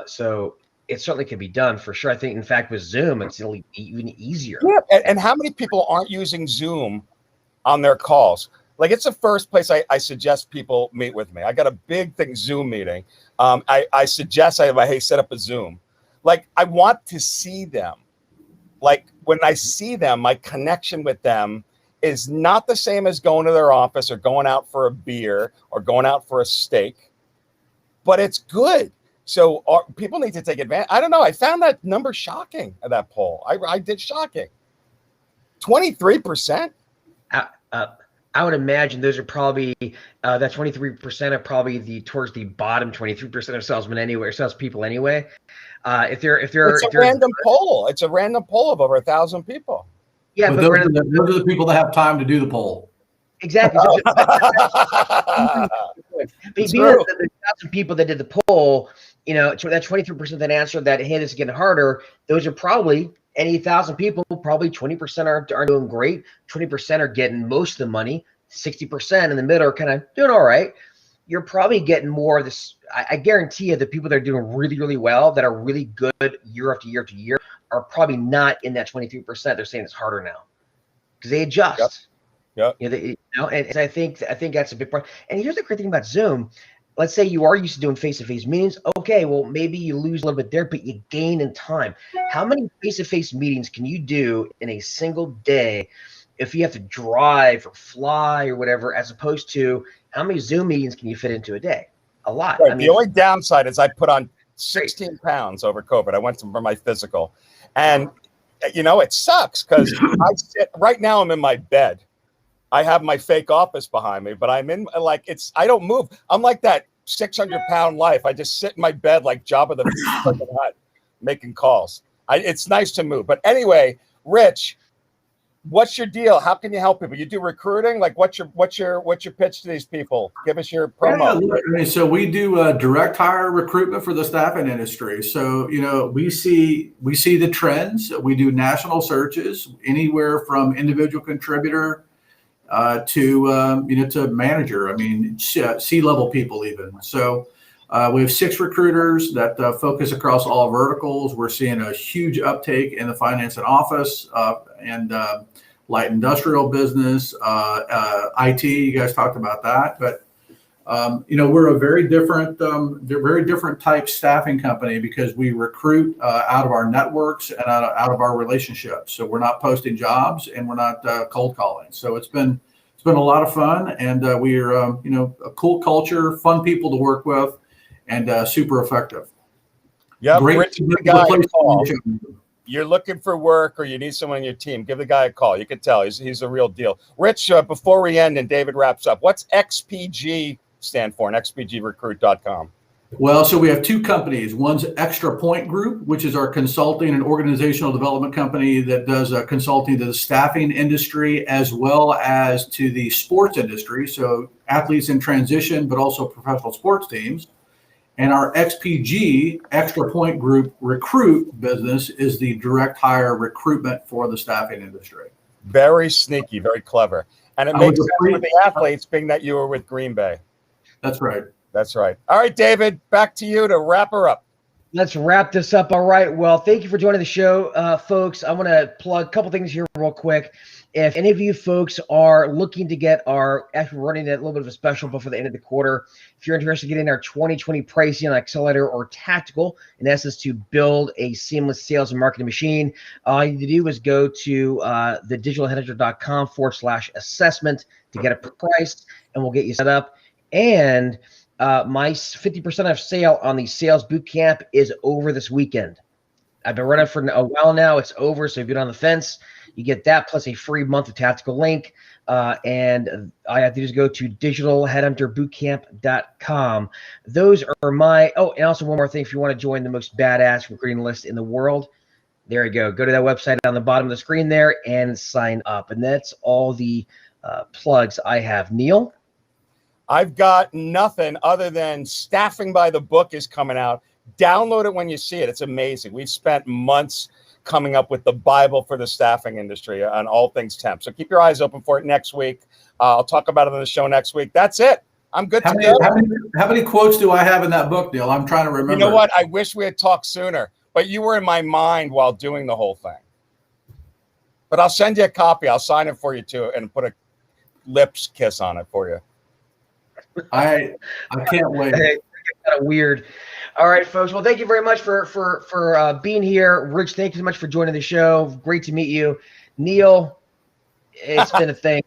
So it certainly can be done for sure. I think, in fact, with Zoom, it's even easier. Yeah, and how many people aren't using Zoom on their calls? Like, it's the first place I suggest people meet with me. I got a big Zoom meeting. I suggest hey, set up a Zoom. Like, I want to see them. Like, when I see them, my connection with them is not the same as going to their office or going out for a beer or going out for a steak, but it's good. So people need to take advantage. I don't know. I found that number shocking at that poll. I did shocking. 23%. I I would imagine those are probably that 23% are probably towards the bottom 23% of salesmen anyway, or salespeople anyway. It's a random poll. It's a random poll of over 1,000 people. Yeah, but those are the people that have time to do the poll. Exactly. So, being the 1,000 people that did the poll, you know, that 23% that answered that, hey, this is getting harder. Those are probably any 1,000 people. Probably 20% are doing great. 20% are getting most of the money. 60% in the middle are kind of doing all right. You're probably getting more of this. I guarantee you, the people that are doing really, really well, that are really good year after year after year, are probably not in that 23%. They're saying it's harder now because they adjust. Yep. And I think that's a big part. And here's the great thing about Zoom. Let's say you are used to doing face-to-face meetings. Okay, well, maybe you lose a little bit there, but you gain in time. How many face-to-face meetings can you do in a single day if you have to drive or fly or whatever, as opposed to how many Zoom meetings can you fit into a day? A lot. Right. The only downside is I put on 16 pounds over COVID. I went for my physical. And, you know, it sucks because right now I'm in my bed. I have my fake office behind me, but I'm in I don't move. I'm like that 600-pound life. I just sit in my bed like Jabba the Hutt making calls. It's nice to move. But anyway, Rich, what's your deal? How can you help people? You do recruiting? Like what's your pitch to these people? Give us your promo. Yeah, so we do direct hire recruitment for the staffing industry. So, you know, we see the trends. We do national searches anywhere from individual contributor to manager. I mean, C-level people even. So we have 6 recruiters that focus across all verticals. We're seeing a huge uptake in the finance and office and light industrial business, IT. You guys talked about that, but you know, we're a very different type staffing company because we recruit out of our networks and out of our relationships. So we're not posting jobs and we're not cold calling. So it's been a lot of fun, and we're you know, a cool culture, fun people to work with, and super effective. Yeah, great guy call. You're looking for work or you need someone on your team, give the guy a call. You can tell he's a real deal. Rich, before we end and David wraps up, what's XPG stand for, and xpgrecruit.com? Well, so we have 2 companies. One's Extra Point Group, which is our consulting and organizational development company that does consulting to the staffing industry as well as to the sports industry. So athletes in transition, but also professional sports teams. And our XPG, Extra Point Group Recruit business is the direct hire recruitment for the staffing industry. Very sneaky, very clever. And it makes sense with the athletes, being that you were with Green Bay. That's right. That's right. All right, David, back to you to wrap her up. Let's wrap this up. All right. Well, thank you for joining the show, folks. I want to plug a couple things here real quick. If any of you folks are looking to get actually running a little bit of a special before the end of the quarter, if you're interested in getting our 2020 pricing on Accelerator or Tactical, in essence, to build a seamless sales and marketing machine, all you need to do is go to thedigitalheadhunter.com/assessment to get a price, and we'll get you set up. And my 50% off sale on the sales bootcamp is over this weekend. I've been running for a while now. It's over. So if you're on the fence, you get that plus a free month of Tactical Link. And I have to just go to digitalheadhunterbootcamp.com. Those are my, and also one more thing. If you want to join the most badass recruiting list in the world, there you go. Go to that website on the bottom of the screen there and sign up. And that's all the plugs I have. Neil? I've got nothing other than Staffing by the Book is coming out. Download it when you see it. It's amazing. We've spent months coming up with the Bible for the staffing industry on all things temp. So keep your eyes open for it next week. I'll talk about it on the show next week. That's it. I'm good to go. How many quotes do I have in that book, Neil? I'm trying to remember. You know what? I wish we had talked sooner, but you were in my mind while doing the whole thing. But I'll send you a copy. I'll sign it for you too and put a lips kiss on it for you. I can't wait. It's kind of weird. All right, folks. Well, thank you very much for being here. Rich, thank you so much for joining the show. Great to meet you. Neil, it's been a thing.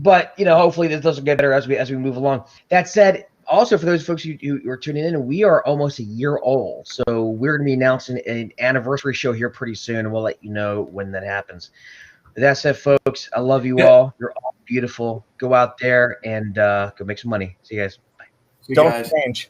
But, you know, hopefully this doesn't get better as we move along. That said, also for those folks who are tuning in, we are almost a year old. So we're going to be announcing an anniversary show here pretty soon, and we'll let you know when that happens. With that said, folks, I love you all. You're all beautiful. Go out there and go make some money. See you guys. See you Don't guys. change.